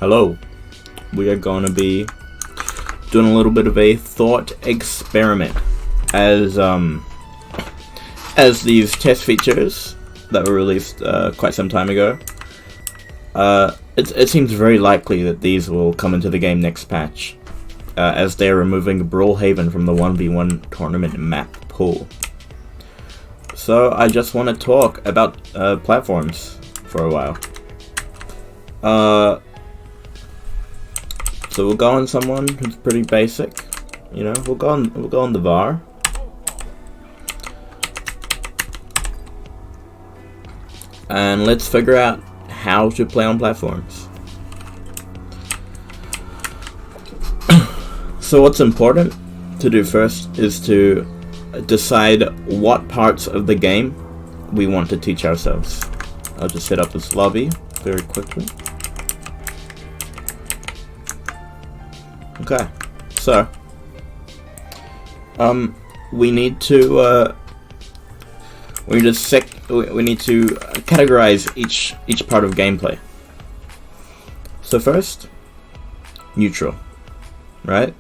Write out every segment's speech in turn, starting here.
Hello. We are going to be doing a little bit of a thought experiment as these test features that were released quite some time ago. It seems very likely that these will come into the game next patch, as they are removing Brawlhaven from the 1v1 tournament map pool. So I just want to talk about platforms for a while. So we'll go on someone who's pretty basic, you know. We'll go on the VAR. And let's figure out how to play on platforms. So what's important to do first is to decide what parts of the game we want to teach ourselves. I'll just set up this lobby very quickly. Okay, so we need to categorize each part of gameplay. So first, neutral, right?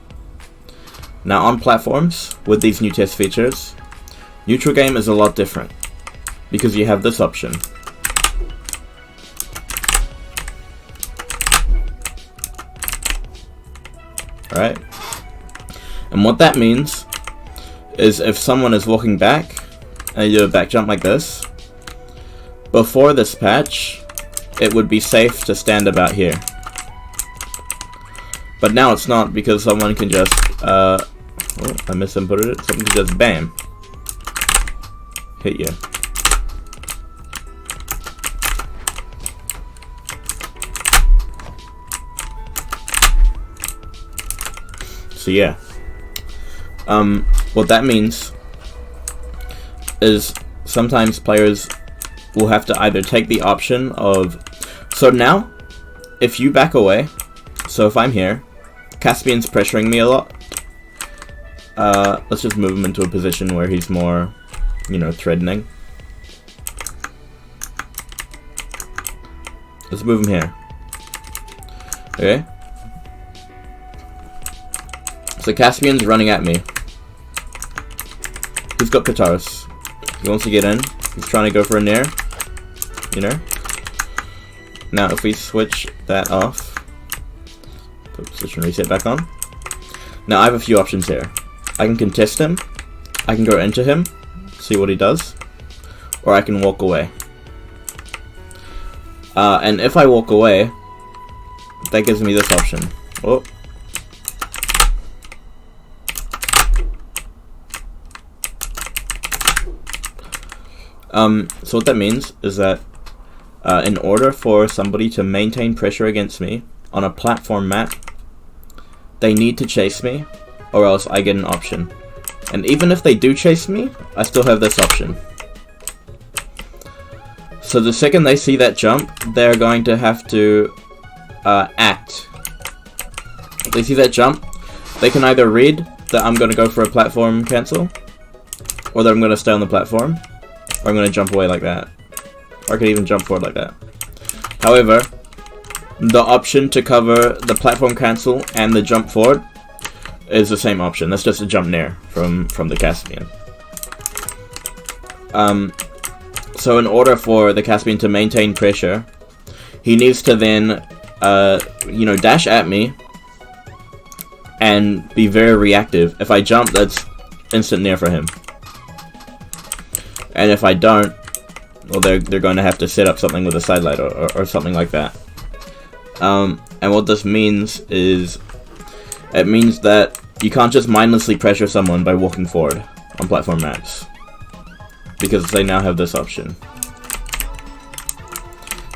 Now on platforms with these new test features, neutral game is a lot different because you have this option. Right? And what that means is if someone is walking back and you do a back jump like this, before this patch, it would be safe to stand about here. But now it's not, because someone can just, I misinputted it, someone can just bam, hit you. So yeah, what that means is sometimes players will have to either take the option of, so now, if you back away, so if I'm here, Caspian's pressuring me a lot, let's just move him into a position where he's more, you know, threatening. Let's move him here. Okay? So Caspian's running at me. He's got Kataris. He wants to get in. He's trying to go for a nair. You know? Now if we switch that off, put position reset back on. Now I have a few options here. I can contest him. I can go into him, see what he does. Or I can walk away. And if I walk away, that gives me this option. Oh. So what that means is that in order for somebody to maintain pressure against me on a platform map, they need to chase me, or else I get an option. And even if they do chase me, I still have this option. So the second they see that jump, they're going to have to act. If they see that jump, they can either read that I'm going to go for a platform cancel, or that I'm going to stay on the platform, or I'm going to jump away like that. Or I could even jump forward like that. However, the option to cover the platform cancel and the jump forward is the same option. That's just a jump nair from the Caspian. So in order for the Caspian to maintain pressure, he needs to then, you know, dash at me and be very reactive. If I jump, that's instant nair for him. And if I don't, well, they're going to have to set up something with a sidelight or something like that. And what this means is, it means that you can't just mindlessly pressure someone by walking forward on platform maps, because they now have this option.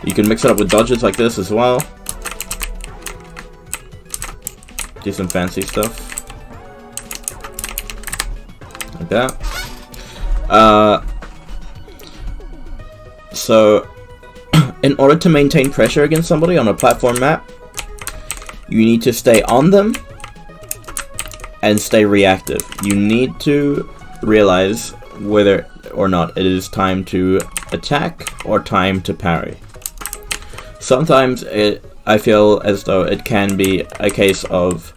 You can mix it up with dodges like this as well. Do some fancy stuff like that. So, in order to maintain pressure against somebody on a platform map, you need to stay on them and stay reactive. You need to realize whether or not it is time to attack or time to parry. Sometimes I feel as though it can be a case of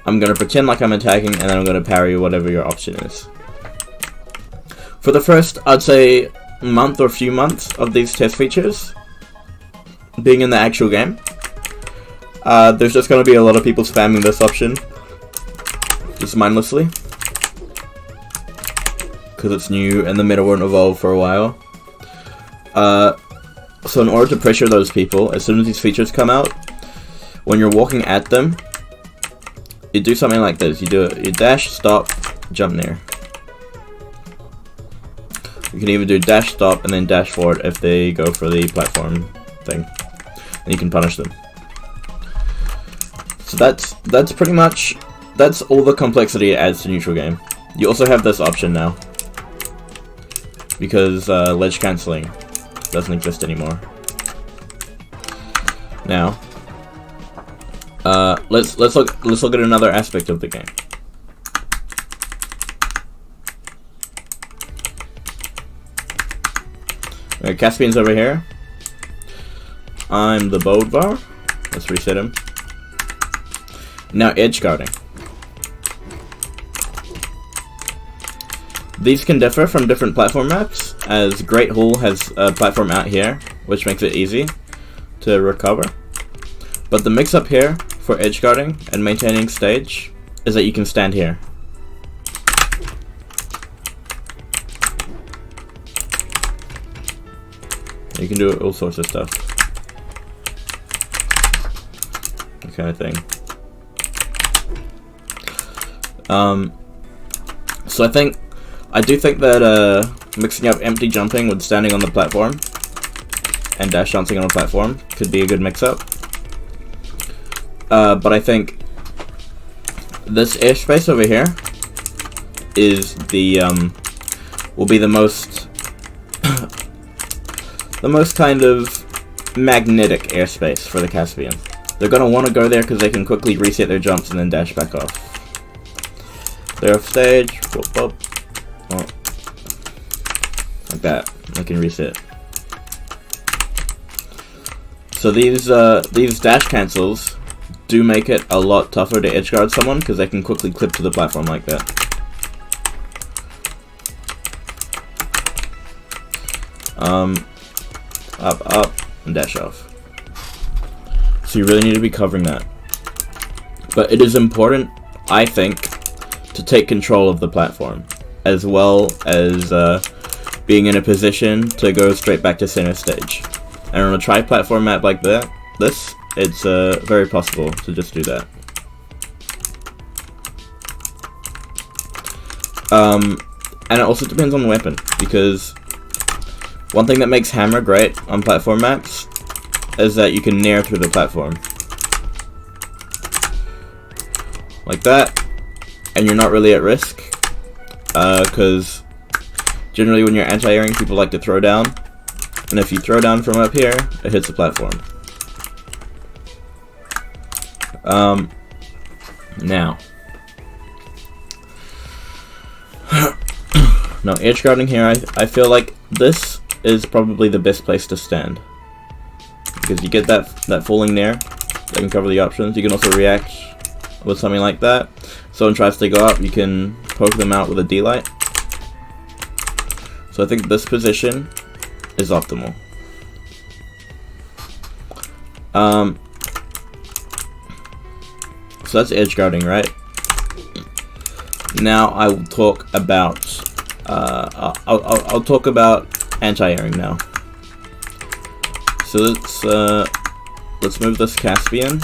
I'm going to pretend like I'm attacking and then I'm going to parry whatever your option is. For the first, I'd say, month or few months of these test features being in the actual game, there's just going to be a lot of people spamming this option just mindlessly because it's new and the meta won't evolve for a while. So in order to pressure those people, as soon as these features come out, when you're walking at them, you do something like this. You dash, stop, jump near. You can even do dash, stop, and then dash forward if they go for the platform thing. And you can punish them. So that's pretty much, that's all the complexity it adds to neutral game. You also have this option now, because ledge cancelling doesn't exist anymore. Now, let's look at another aspect of the game. Alright, Caspian's over here. I'm the Bodvar. Let's reset him. Now, edge guarding. These can differ from different platform maps, as Great Hall has a platform out here, which makes it easy to recover. But the mix up here for edge guarding and maintaining stage is that you can stand here. You can do all sorts of stuff. That kind of thing. So I do think that mixing up empty jumping with standing on the platform and dash dancing on a platform could be a good mix-up. But I think this airspace over here is the will be the most the most kind of magnetic airspace for the Caspian. They're gonna want to go there because they can quickly reset their jumps and then dash back off. They're off stage, whoop, whoop. Oh. Like that. They can reset. So these dash cancels do make it a lot tougher to edge guard someone because they can quickly clip to the platform like that. Up, and dash off. So you really need to be covering that. But it is important, I think, to take control of the platform, as well as being in a position to go straight back to center stage. And on a tri-platform map like this, it's very possible to just do that. And it also depends on the weapon, because one thing that makes Hammer great on platform maps is that you can nair through the platform. Like that, and you're not really at risk, because generally when you're anti-airing, people like to throw down, and if you throw down from up here, it hits the platform. Now, edge guarding here, I feel like this is probably the best place to stand, because you get that falling nair that can cover the options. You can also react with something like that. Someone tries to go up, you can poke them out with a D-light. So I think this position is optimal. So that's edge guarding, right? Now I will talk about I'll talk about anti-airing now. So let's move this Caspian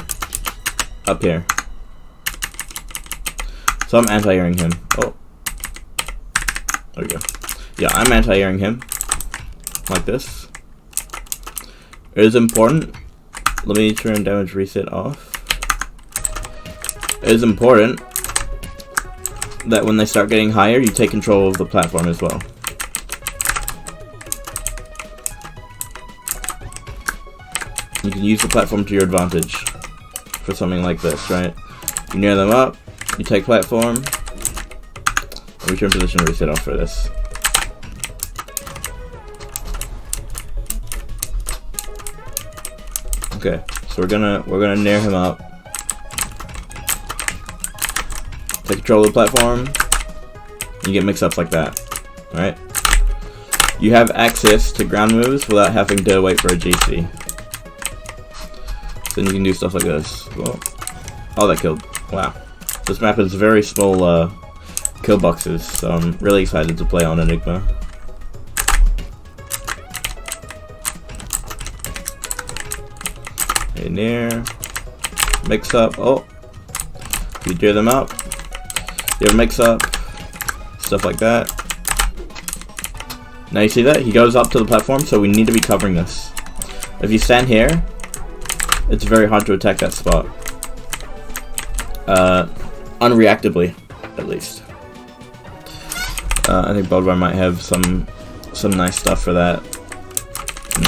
up here. So I'm anti-airing him. Oh, there we go. Yeah, I'm anti-airing him like this. It is important. Let me turn damage reset off. It is important that when they start getting higher, you take control of the platform as well. You can use the platform to your advantage for something like this, right? You near them up, you take platform, return position, reset off for this. Okay, So we're gonna near him up. Take control of the platform. You get mix-ups like that. Alright? You have access to ground moves without having to wait for a GC. So then you can do stuff like this. Well, oh, that killed. Wow. This map has very small kill boxes, so I'm really excited to play on Enigma. Okay, near. Mix up. Oh. You gear them up. You have a mix up. Stuff like that. Now you see that? He goes up to the platform, so we need to be covering this. If you stand here, it's very hard to attack that spot. Unreactably, at least. I think Boldbar might have some nice stuff for that.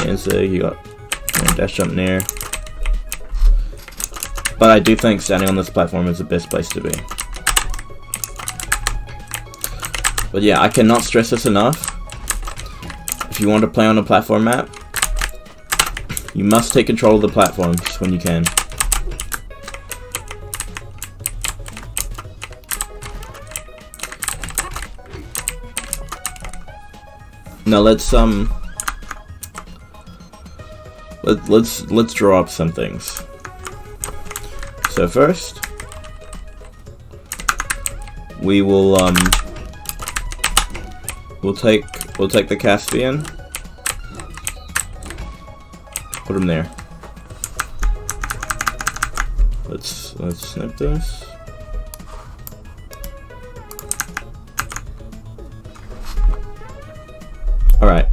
You got dash jump near. But I do think standing on this platform is the best place to be. But yeah, I cannot stress this enough. If you want to play on a platform map, you must take control of the platforms when you can. Now let's draw up some things. So first, we will we'll take the Caspian, put him there. Let's snip this. All right.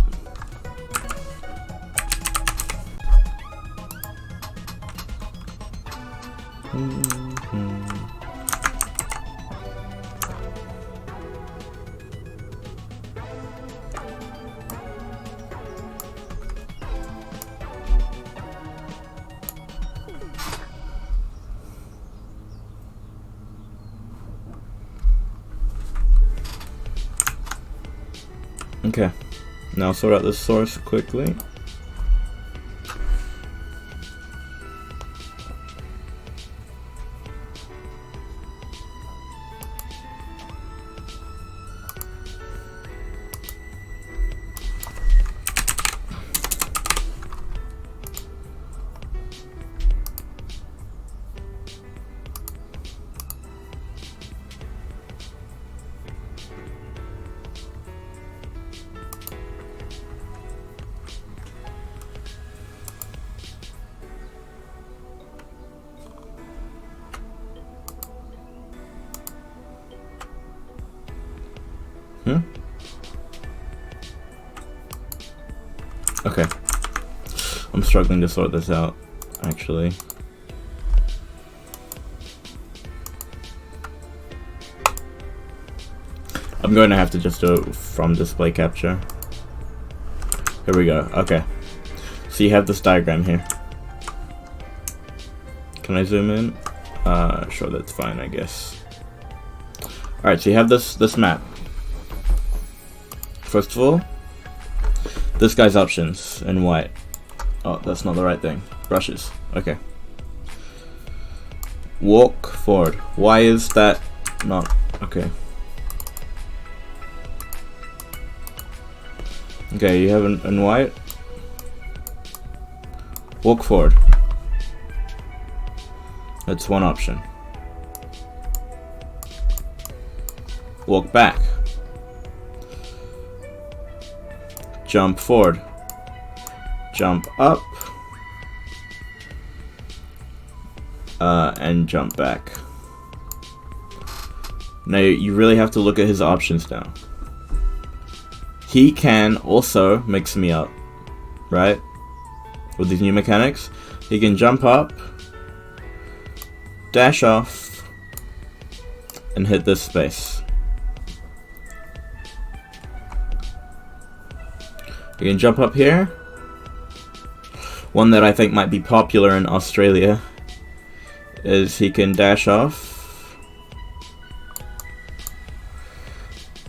Okay, now sort out the source quickly. Okay. I'm struggling to sort this out, actually. I'm going to have to just do it from display capture. Here we go. Okay. So you have this diagram here. Can I zoom in? Sure, that's fine, I guess. Alright, so you have this map. First of all, this guy's options in white. Oh, that's not the right thing. Brushes. Okay. Walk forward. Why is that not... Okay. Okay, you have in white. Walk forward. That's one option. Walk back. Jump forward. Jump up. And jump back. Now you really have to look at his options now. He can also mix me up, right? With these new mechanics. He can jump up, dash off, and hit this space. You can jump up here. One that I think might be popular in Australia is he can dash off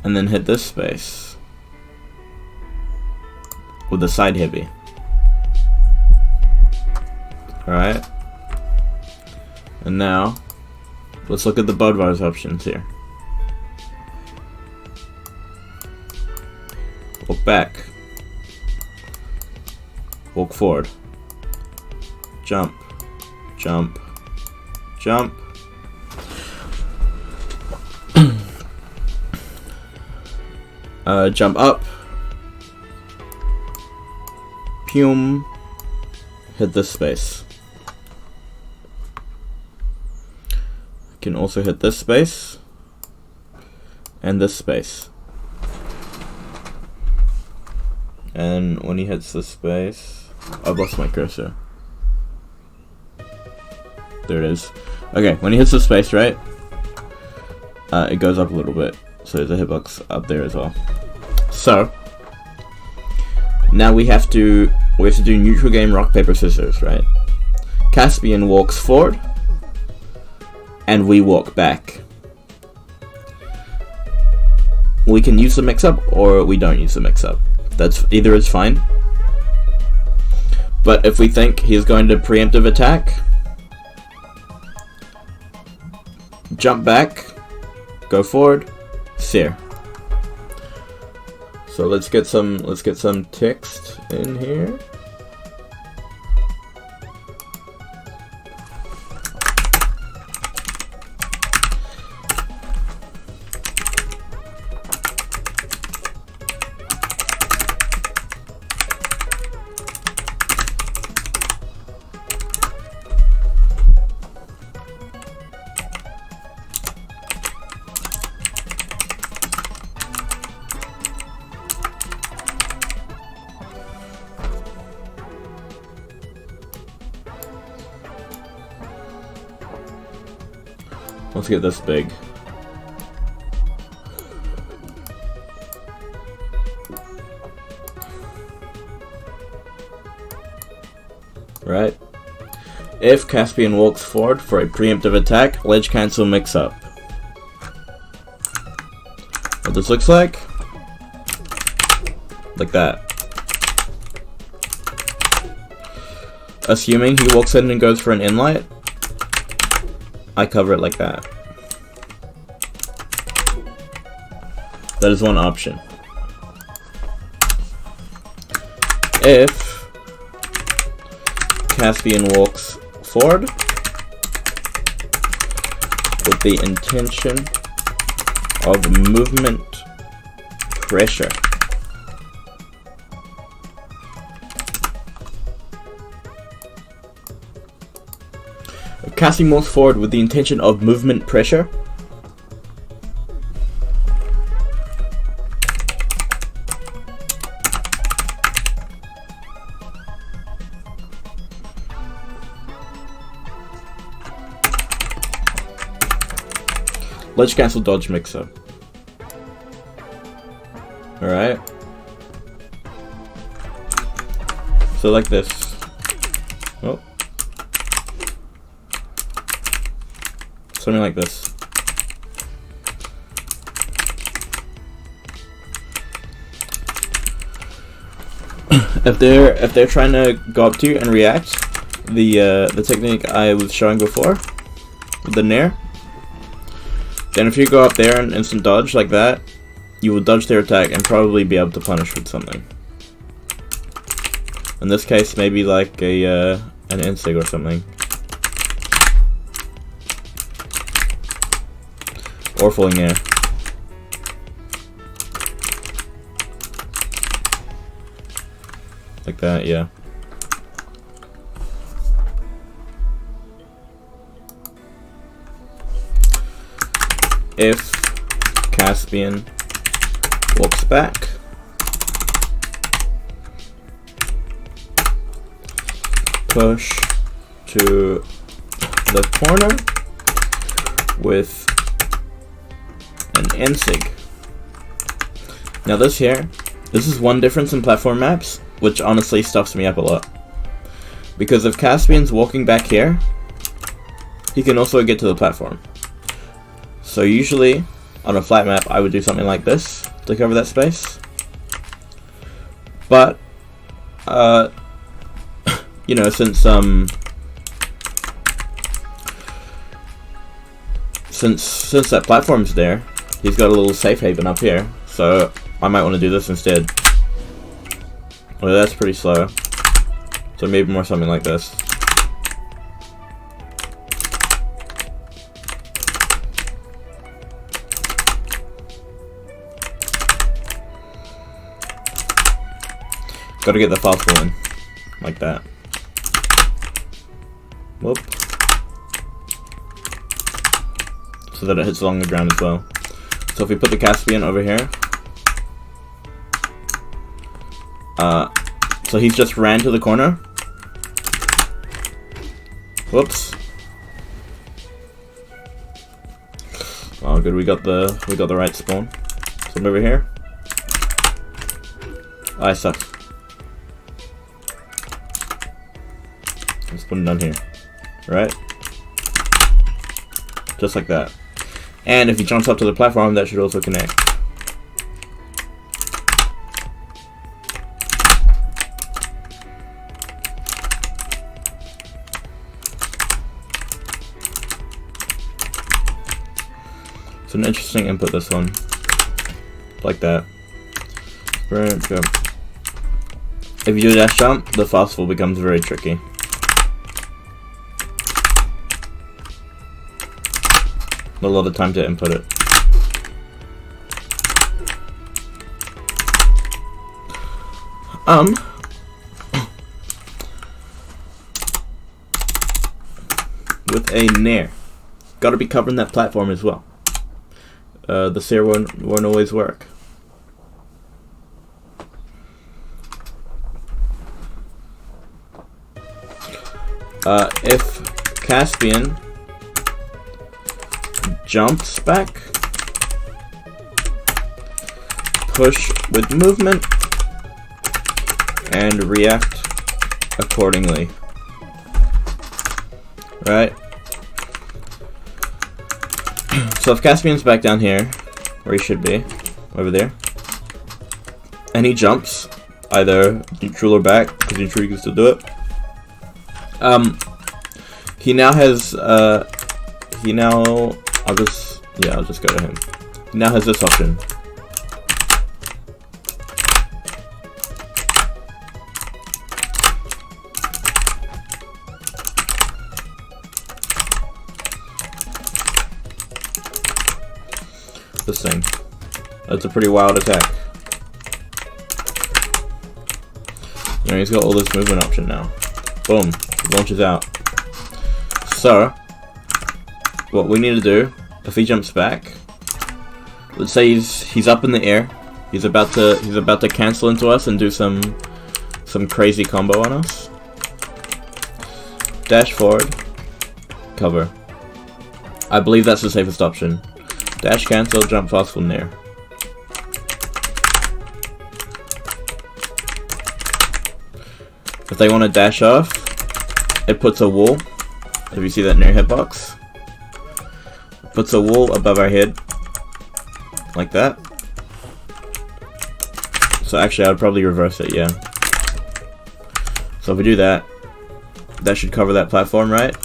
and then hit this space with a side heavy. Alright. And now, let's look at the Budweiser options here. Walk back. Walk forward. Jump. Jump. Jump. Jump up. Pum. Hit this space. Can also hit this space. And this space. And when he hits this space... I've lost my cursor. There it is. Okay, when he hits the space, right? It goes up a little bit. So there's a hitbox up there as well. So now we have to do neutral game rock paper scissors, right? Caspian walks forward, and we walk back. We can use the mix-up, or we don't use the mix-up. That's either is fine. But if we think he's going to preemptive attack, jump back, go forward, sear. So let's get some text in here. Let's get this big. Right. If Caspian walks forward for a preemptive attack, ledge cancel mix up. What this looks like that. Assuming he walks in and goes for an inlight, I cover it like that. That is one option. If Caspian walks forward with the intention of movement pressure, Caspian walks forward with the intention of movement pressure. Ledge cancel dodge mixer. Alright. So like this. Oh. Something like this. If they're trying to go up to you and react, the technique I was showing before, with the nair, then if you go up there and instant dodge like that, you will dodge their attack and probably be able to punish with something. In this case, maybe like an insig or something. Or falling air. Like that, yeah. If Caspian walks back, push to the corner with an insig. Now this is one difference in platform maps, which honestly stuffs me up a lot. Because if Caspian's walking back here, he can also get to the platform. So usually, on a flat map, I would do something like this to cover that space. But, you know, since since that platform's there, he's got a little safe haven up here, so I might want to do this instead. Well, that's pretty slow, so maybe more something like this. Gotta get the fastball in, like that. Whoop. So that it hits along the ground as well. So if we put the Caspian over here, so he's just ran to the corner. Whoops. Oh, good. We got the right spawn. So I'm over here. Oh, I suck. Let's put it down here. Right? Just like that. And if he jumps up to the platform, that should also connect. It's an interesting input, this one. Like that. Sprint, jump. If you do a dash jump, the fastball becomes very tricky. A lot of time to input it. With a Nair. Gotta be covering that platform as well. The Seer won't always work. If Caspian jumps back, push with movement, and react accordingly. Right? So if Caspian's back down here, where he should be, over there, and he jumps, either neutral or back, because neutral can still do it, he now has, I'll just go to him. He now has this option. This thing. That's a pretty wild attack. You know, he's got all this movement option now. Boom. Launches out. So, what we need to do, if he jumps back, let's say he's up in the air, he's about to cancel into us and do some crazy combo on us. Dash forward, cover. I believe that's the safest option. Dash cancel, jump fast from there. If they want to dash off, it puts a wall. If you see that near hitbox, it puts a wall above our head, like that. So actually, I'd probably reverse it, yeah. So if we do that, that should cover that platform, right?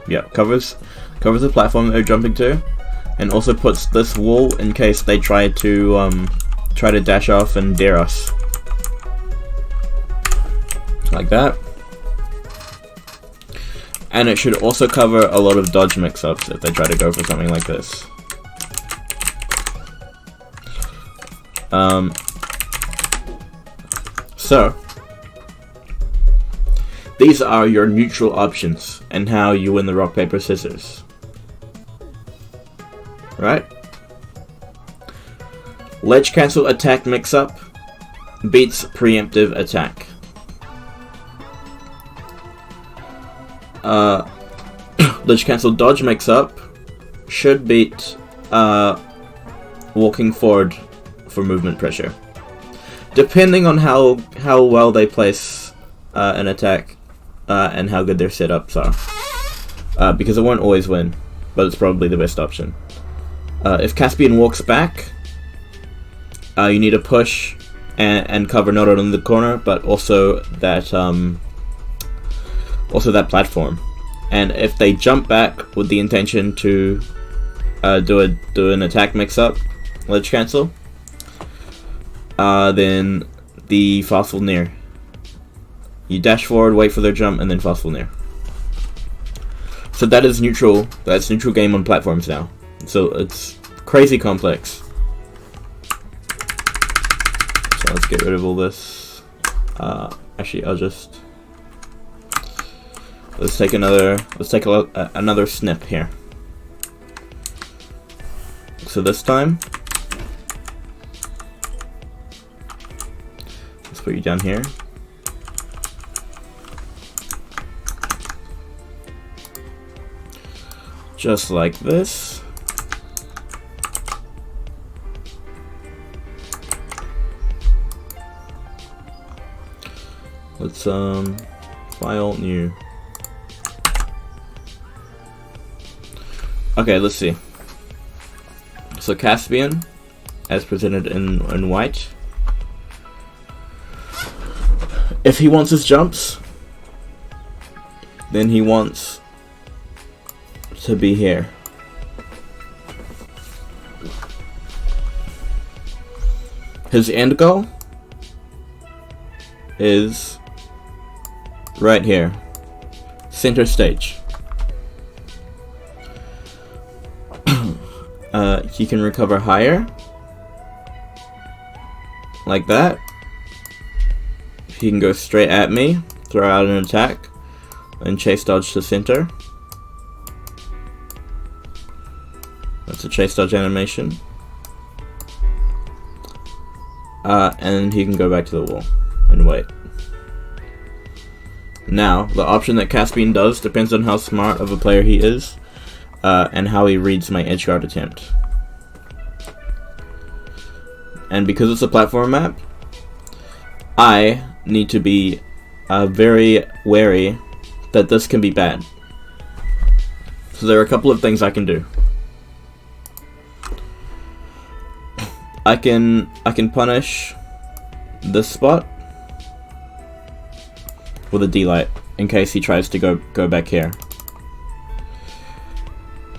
Yeah, covers the platform that they're jumping to, and also puts this wall in case they try to dash off and dare us, like that. And it should also cover a lot of dodge mix-ups if they try to go for something like this. So, these are your neutral options and how you win the rock, paper, scissors. Right? Ledge cancel attack mix-up beats preemptive attack. Ledge cancel dodge mix-up should beat walking forward for movement pressure, depending on how well they place an attack and how good their setups are, because it won't always win, but it's probably the best option. If Caspian walks back, you need to push and cover not only the corner but also that platform. And if they jump back with the intention to do an attack mix-up, ledge cancel. Then the fastful near. You dash forward, wait for their jump, and then fastful near. So that is neutral. That's neutral game on platforms now. So it's crazy complex. So let's get rid of all this. Actually, let's take another snip here. So this time, let's put you down here. Just like this. Let's file new. Okay, let's see. So Caspian, as presented in white. If he wants his jumps, then he wants to be here. His end goal is right here, center stage. He can recover higher, like that. He can go straight at me, throw out an attack, and chase dodge to center. That's a chase dodge animation. And he can go back to the wall and wait. Now, the option that Caspian does depends on how smart of a player he is, and how he reads my edge guard attempt. And because it's a platform map, I need to be very wary that this can be bad. So there are a couple of things I can do. I can punish this spot with a D-light in case he tries to go back here.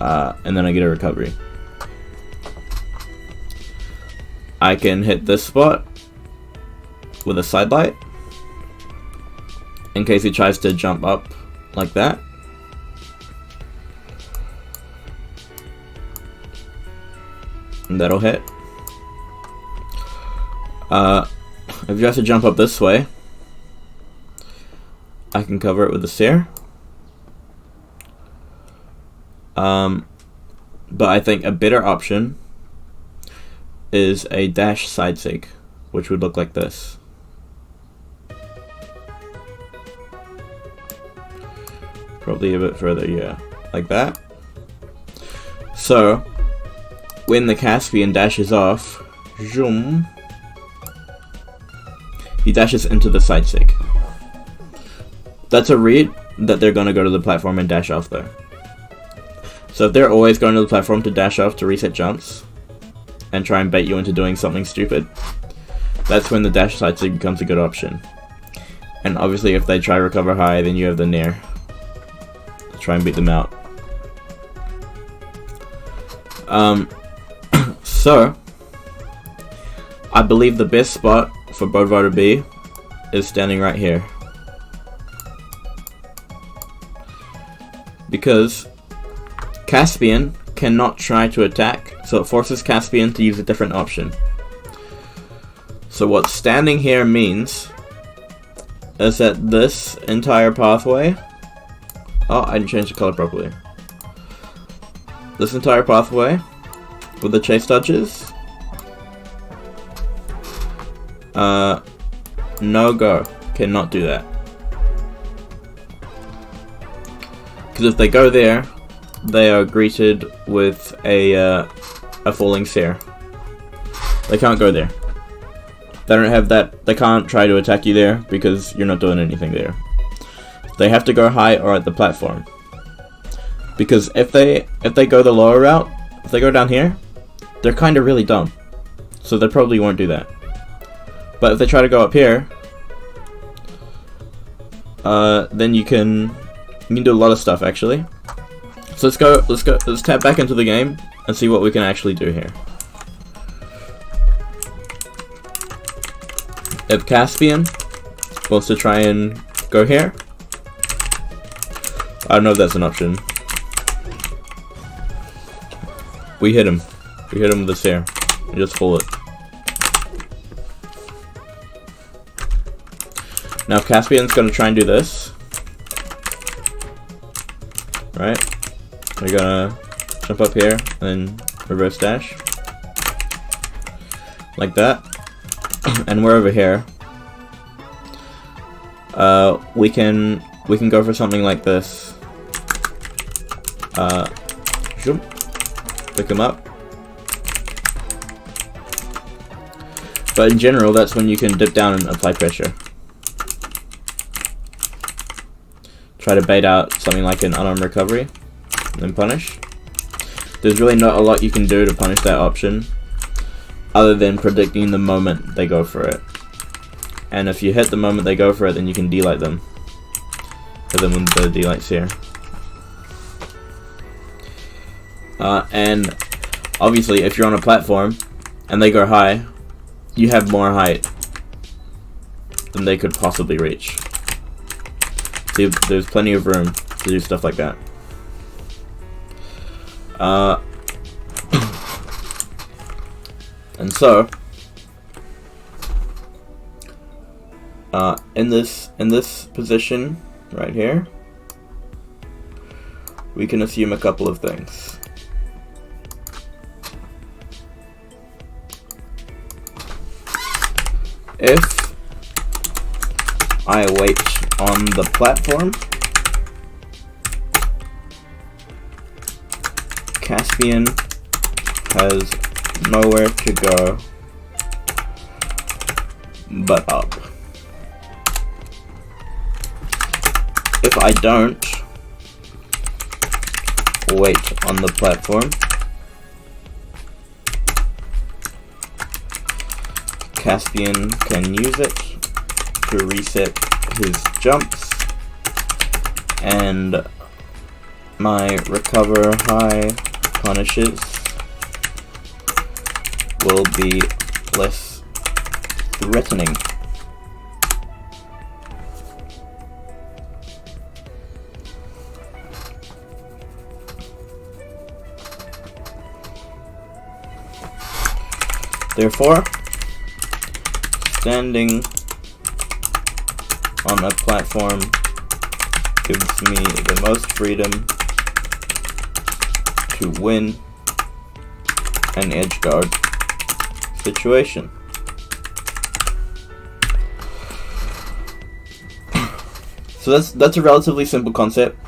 And then I get a recovery. I can hit this spot with a side light in case he tries to jump up like that. And that'll hit. If you have to jump up this way, I can cover it with a stair. But I think a better option is a dash side sig, which would look like this. Probably a bit further, yeah, like that. So, when the Caspian dashes off, zoom, he dashes into the side sig. That's a read that they're going to go to the platform and dash off though. So if they're always going to the platform to dash off to reset jumps and try and bait you into doing something stupid, that's when the dash side sig becomes a good option. And obviously if they try recover high, then you have the nair. Try and beat them out. So I believe the best spot for Bodvar to be is standing right here. Because Caspian cannot try to attack, so it forces Caspian to use a different option. So what standing here means is that this entire pathway... Oh, I didn't change the color properly. This entire pathway with the chase dodges, no go, cannot do that. Because if they go there, they are greeted with a falling stair. They can't go there. They don't have that. They can't try to attack you there because you're not doing anything there. They have to go high or at the platform. Because if they go the lower route, if they go down here, they're kind of really dumb. So they probably won't do that. But if they try to go up here, then you can do a lot of stuff actually. So let's tap back into the game and see what we can actually do here. If Caspian wants to try and go here, I don't know if that's an option. We hit him. We hit him with this here. And just pull it. Now Caspian's gonna try and do this. Right? We're gonna jump up here and reverse dash. Like that. And we're over here. We can go for something like this. Jump. Pick him up. But in general, that's when you can dip down and apply pressure. Try to bait out something like an unarmed recovery, and then punish. There's really not a lot you can do to punish that option, other than predicting the moment they go for it. And if you hit the moment they go for it, then you can delight them. Hit them with the delights here. And obviously, if you're on a platform and they go high, you have more height than they could possibly reach. So there's plenty of room to do stuff like that. And so, in this position right here, we can assume a couple of things. If I wait on the platform, Caspian has nowhere to go but up. If I don't wait on the platform, Caspian can use it to reset his jumps, and my recover high punishes will be less threatening. Therefore, standing on a platform gives me the most freedom to win an edge guard situation. So that's a relatively simple concept.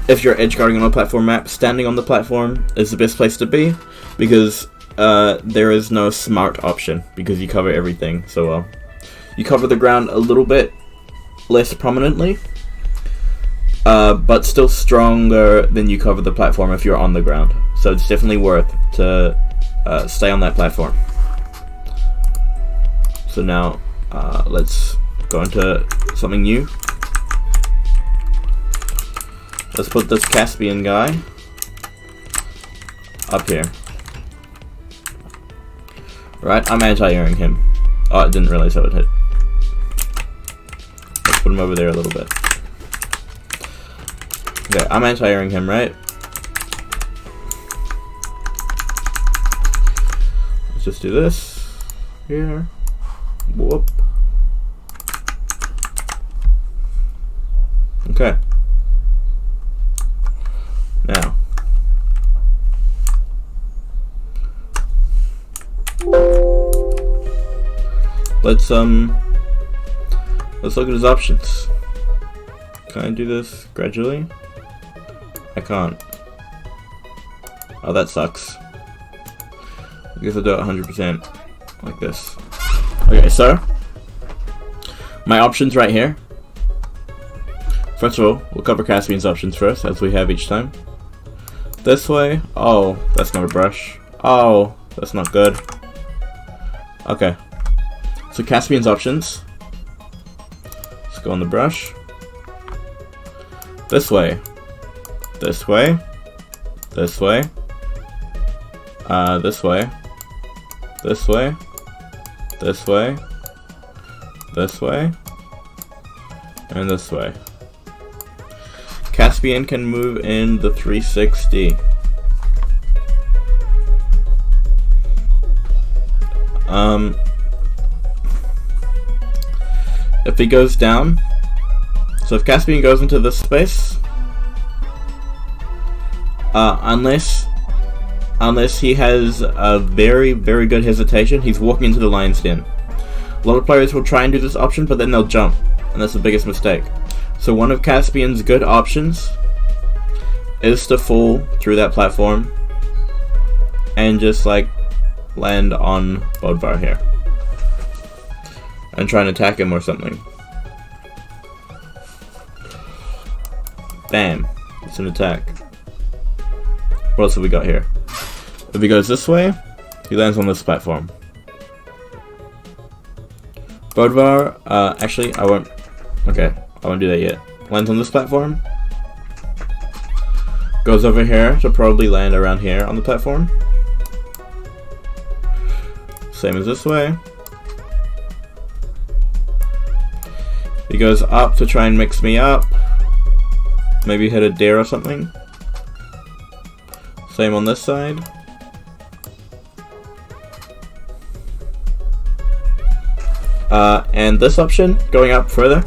If you're edge guarding on a platform map, standing on the platform is the best place to be, because there is no smart option, because you cover everything so well. You cover the ground a little bit less prominently, but still stronger than you cover the platform if you're on the ground. So it's definitely worth to stay on that platform. So now let's go into something new. Let's put this Caspian guy up here. Right, I'm anti-airing him. Oh, I didn't realize how it hit. Let's put him over there a little bit. Okay, I'm anti-airing him, right? Let's just do this. Here. Whoop. Okay. Now. Let's look at his options. Can I do this gradually? I can't. Oh, that sucks. I guess I'll do it 100% like this. Okay, so my options right here. First of all, we'll cover Caspian's options first, as we have each time. This way. Oh, that's not a brush. Oh, that's not good. Okay. So Caspian's options. Let's go on the brush. This way. This way. This way. This way. This way. This way. This way. And this way. Caspian can move in the 360. If he goes down, so if Caspian goes into this space, unless he has a very, very good hesitation, he's walking into the lion's den. A lot of players will try and do this option, but then they'll jump, and that's the biggest mistake. So one of Caspian's good options is to fall through that platform and just like land on Bodvar here and try and attack him or something. Bam, it's an attack. What else have we got here? If he goes this way, he lands on this platform. Bodvar, actually I won't do that yet. Lands on this platform. Goes over here to probably land around here on the platform. Same as this way. He goes up to try and mix me up. Maybe hit a dare or something. Same on this side. And this option, going up further,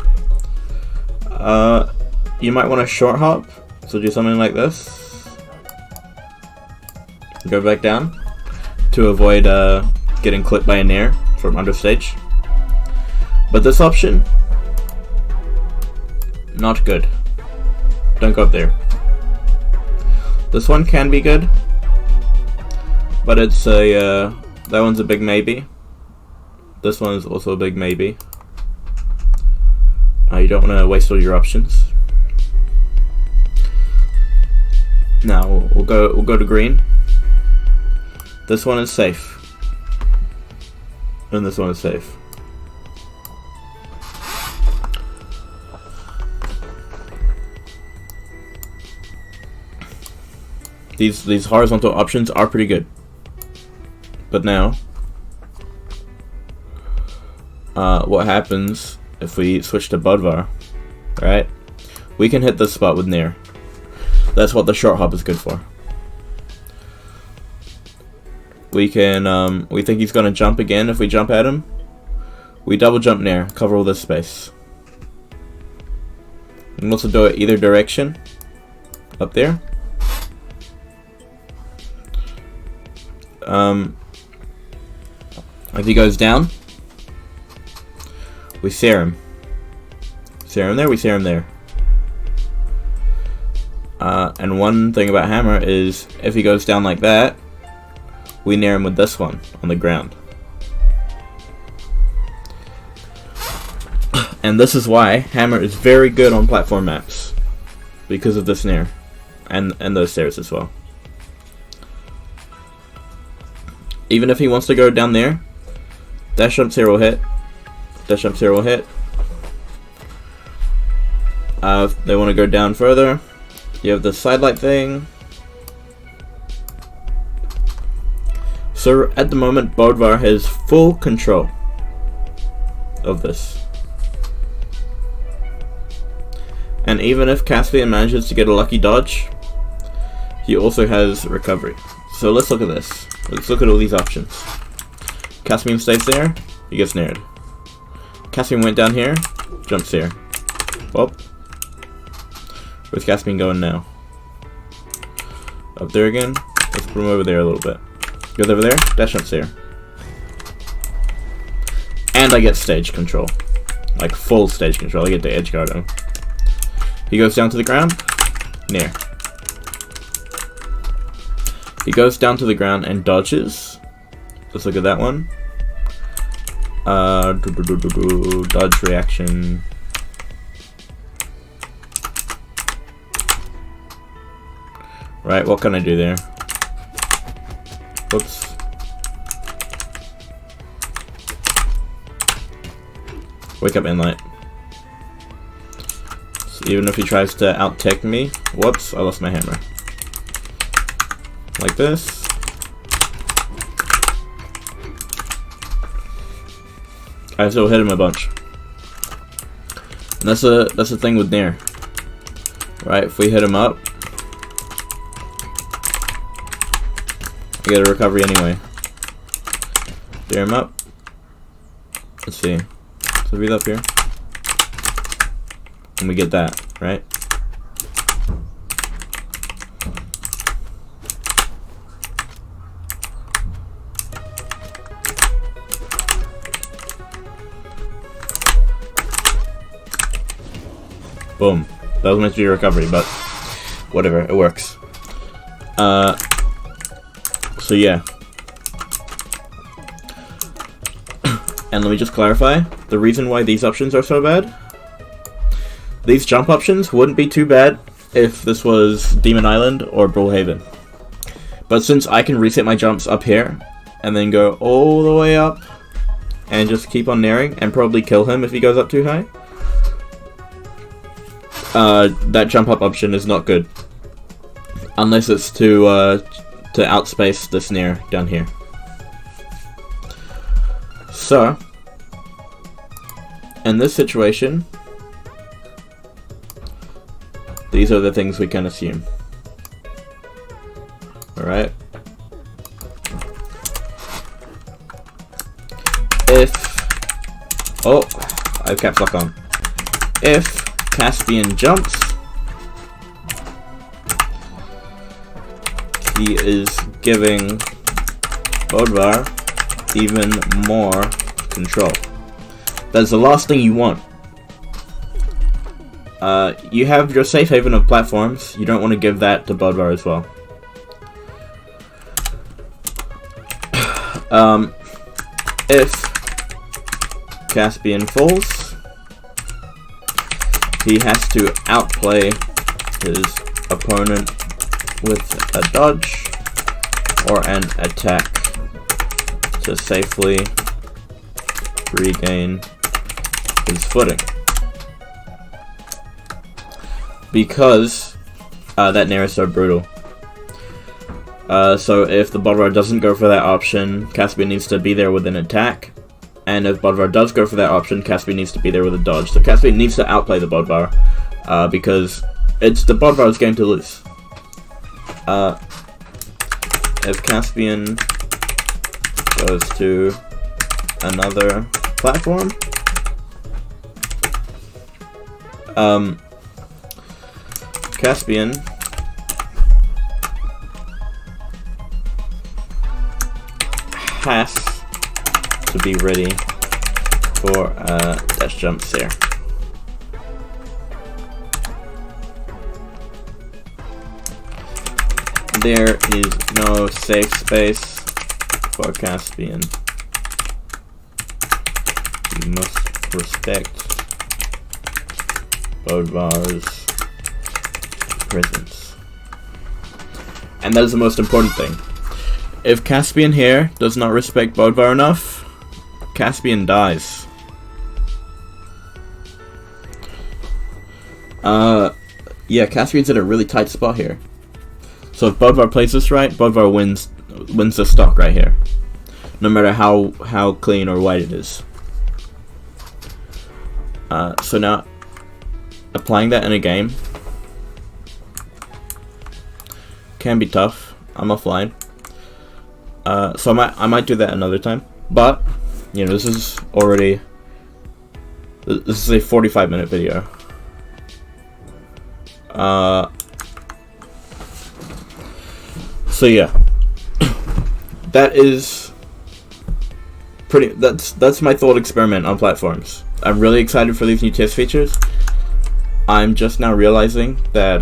you might want to short hop, so do something like this. Go back down to avoid getting clipped by a nair from understage. But this option, not good. Don't go up there. This one can be good, but it's a that one's a big maybe. This one is also a big maybe. You don't want to waste all your options. Now we'll go to green. This one is safe, and this one is safe. These horizontal options are pretty good, but now, what happens if we switch to Bodvar? Right, we can hit this spot with Nair. That's what the short hop is good for. We can, we think he's gonna jump again. If we jump at him, we double jump Nair, cover all this space. We can also do it either direction, up there. If he goes down, we sear him. Sear him there, we sear him there. And one thing about Hammer is, if he goes down like that, we nair him with this one on the ground. And this is why Hammer is very good on platform maps, because of this nair, and those stairs as well. Even if he wants to go down there, dash jump zero hit, dash jump zero hit. If they want to go down further, you have the sidelight thing. So at the moment, Bodvar has full control of this. And even if Caspian manages to get a lucky dodge, he also has recovery. So let's look at this. Let's look at all these options. Caspian stays there, he gets nared. Caspian went down here, jumps here. Well, where's Caspian going now? Up there again. Let's put him over there a little bit. Goes over there, dash jumps here. And I get stage control. Like full stage control, I get to edge guard him. He goes down to the ground, nair. He goes down to the ground and dodges. Let's look at that one. Dodge reaction. Right, what can I do there? Whoops. Wake up Inlight. So even if he tries to out-tech me, whoops, I lost my hammer. like this. I still hit him a bunch. And that's the thing with Nair. Right, if we hit him up, I get a recovery anyway. Clear him up. Let's see. So breathe up here. And we get that, right? Boom. That was meant to be a recovery, but whatever, it works. So yeah. And let me just clarify, the reason why these options are so bad, these jump options wouldn't be too bad if this was Demon Island or Brawlhaven. But since I can reset my jumps up here, and then go all the way up, and just keep on nairing, and probably kill him if he goes up too high, that jump up option is not good. Unless it's to outspace this Nair down here. So, in this situation, these are the things we can assume. Alright? If... Oh! I have caps lock on. If Caspian jumps, he is giving Bodvar even more control. That's the last thing you want. You have your safe haven of platforms. You don't want to give that to Bodvar as well. If Caspian falls, he has to outplay his opponent with a dodge or an attack to safely regain his footing. Because that Nair is so brutal. So if the Bodvar doesn't go for that option, Caspian needs to be there with an attack. And if Bodvar does go for that option, Caspian needs to be there with a dodge. So Caspian needs to outplay the Bodvar, because it's the Bodvar's game to lose. If Caspian goes to another platform, Caspian has to be ready for dash jumps here. There is no safe space for Caspian. You must respect Bodvar's presence. And that is the most important thing. If Caspian here does not respect Bodvar enough, Caspian dies. Yeah, Caspian's in a really tight spot here. So if Bodvar plays this right, Bodvar wins the stock right here. No matter how clean or white it is. So now, applying that in a game can be tough. I'm offline. So I might do that another time. But, you know, this is a 45-minute video. So yeah, that's my thought experiment on platforms. I'm really excited for these new test features. I'm just now realizing that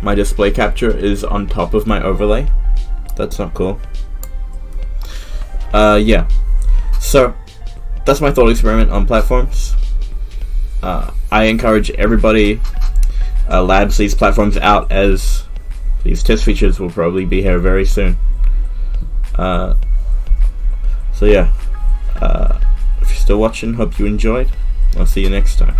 my display capture is on top of my overlay. That's not cool. Yeah. So that's my thought experiment on platforms. I encourage everybody labs these platforms out, as these test features will probably be here very soon. So yeah, if you're still watching, hope you enjoyed. I'll see you next time.